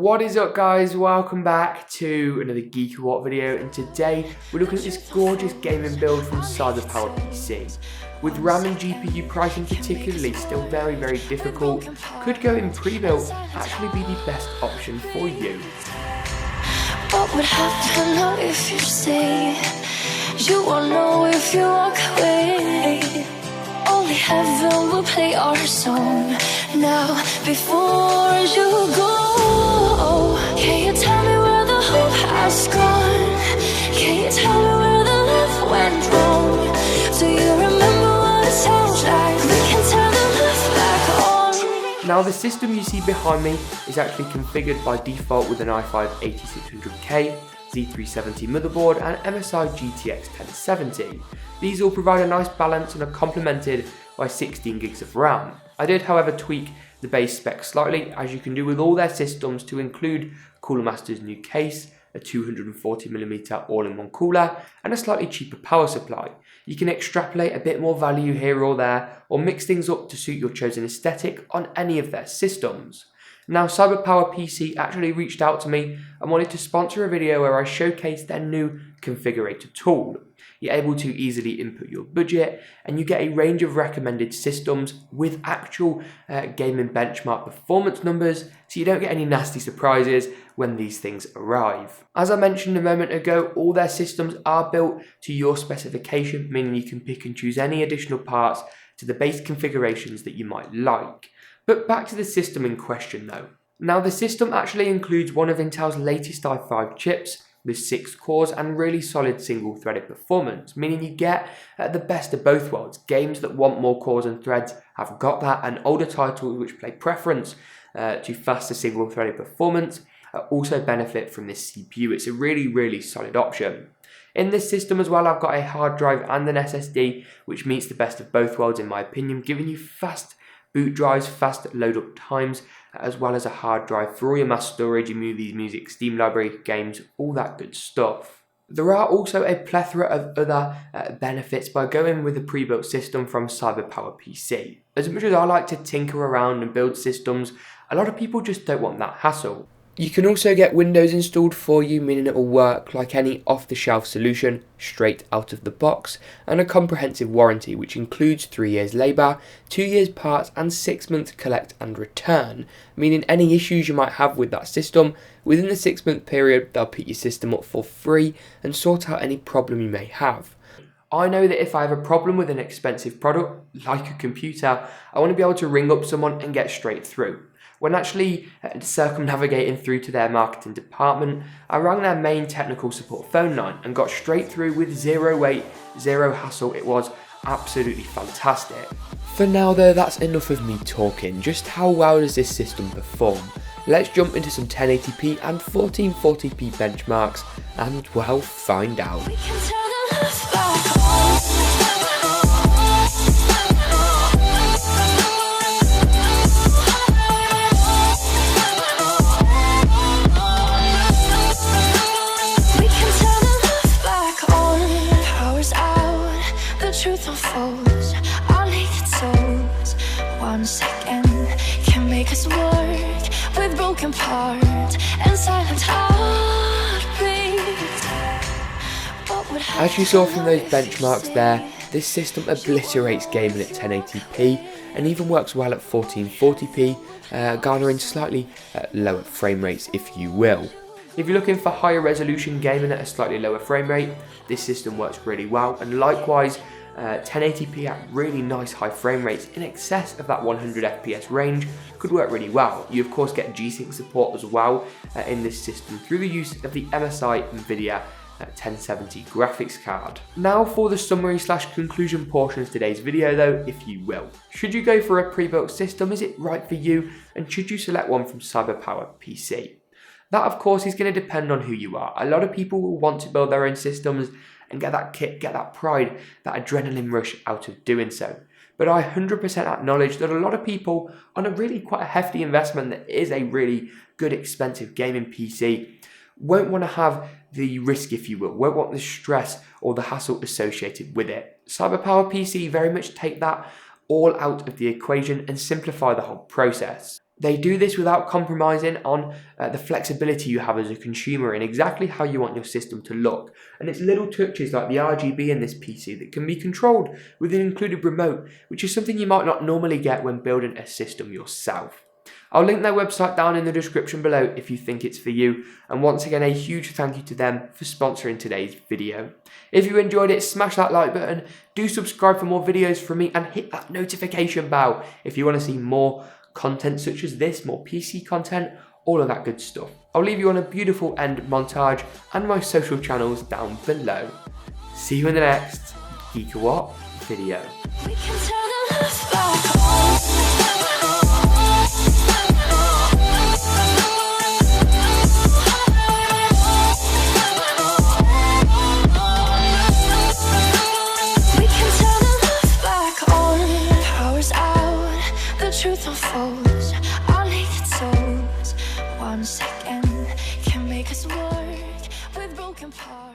What is up guys, welcome back to another GeekaWhat video, and today we're looking at this gorgeous gaming build from Cyberpower PC. With RAM and GPU pricing particularly still very difficult, could go in pre-built actually be the best option for you. What would happen if you stay? You won't know if you walk away. Only heaven will play our song now before you go. Can you tell me where the hope has gone? Can you tell me where the love went wrong? Do you remember what it sounds like? We can turn the left back on. Now the system you see behind me is actually configured by default with an i5 8600K, Z370 motherboard and MSI GTX 1070. These all provide a nice balance and are complemented by 16 gigs of RAM. I did however tweak the base spec slightly, as you can do with all their systems, to include Cooler Master's new case, a 240mm all-in-one cooler and a slightly cheaper power supply. You can extrapolate a bit more value here or there, or mix things up to suit your chosen aesthetic on any of their systems. Now Cyberpower PC actually reached out to me and wanted to sponsor a video where I showcase their new configurator tool. You're able to easily input your budget and you get a range of recommended systems with actual gaming benchmark performance numbers, so you don't get any nasty surprises when these things arrive. As I mentioned a moment ago, all their systems are built to your specification, meaning you can pick and choose any additional parts to the base configurations that you might like. But back to the system in question though. Now the system actually includes one of Intel's latest i5 chips with 6 cores and really solid single-threaded performance, meaning you get the best of both worlds. Games that want more cores and threads have got that, and older titles which play preference to faster single-threaded performance also benefit from this CPU. It's a really solid option. In this system as well, I've got a hard drive and an SSD which meets the best of both worlds in my opinion, giving you fast boot drives, fast load up times, as well as a hard drive for all your mass storage, your movies, music, Steam library, games, all that good stuff. There are also a plethora of other benefits by going with a pre-built system from Cyberpower PC. As much as I like to tinker around and build systems, a lot of people just don't want that hassle. You can also get Windows installed for you, meaning it will work like any off-the-shelf solution straight out of the box, and a comprehensive warranty which includes 3 years labour, 2 years parts and 6 months collect and return, meaning any issues you might have with that system, within the 6-month period they'll pick your system up for free and sort out any problem you may have. I know that if I have a problem with an expensive product, like a computer, I want to be able to ring up someone and get straight through. When actually circumnavigating through to their marketing department, I rang their main technical support phone line and got straight through with zero wait, zero hassle. It was absolutely fantastic. For now though, that's enough of me talking. Just how well does this system perform? Let's jump into some 1080p and 1440p benchmarks and, well, find out. Truth unfolds, our naked souls. 1 second can make us work with broken parts and silent heartbeats. As you saw from those benchmarks there, this system obliterates gaming at 1080p and even works well at 1440p, garnering slightly lower frame rates if you will. If you're looking for higher resolution gaming at a slightly lower frame rate, this system works really well, and likewise 1080p at really nice high frame rates in excess of that 100 FPS range could work really well. You of course get G-Sync support as well in this system through the use of the MSI NVIDIA 1070 graphics card. Now for the summary / conclusion portion of today's video though, if you will. Should you go for a pre-built system? Is it right for you? And should you select one from Cyberpower PC? That of course is going to depend on who you are. A lot of people will want to build their own systems and get that kick, get that pride, that adrenaline rush out of doing so. But I 100% acknowledge that a lot of people on a really quite a hefty investment that is a really good expensive gaming PC won't want to have the risk, if you will, won't want the stress or the hassle associated with it. Cyberpower PC very much take that all out of the equation and simplify the whole process. They do this without compromising on the flexibility you have as a consumer and exactly how you want your system to look. And it's little touches like the RGB in this PC that can be controlled with an included remote, which is something you might not normally get when building a system yourself. I'll link their website down in the description below if you think it's for you, and once again a huge thank you to them for sponsoring today's video. If you enjoyed it, smash that like button, do subscribe for more videos from me, and hit that notification bell if you want to see more content such as this, more PC content, all of that good stuff. I'll leave you on a beautiful end montage and my social channels down below. See you in the next GeekaWhat video. We can turn the love back on. We can turn the love back on. Power's out, the truth unfolds. Our naked souls, 1 second can make us work with broken parts.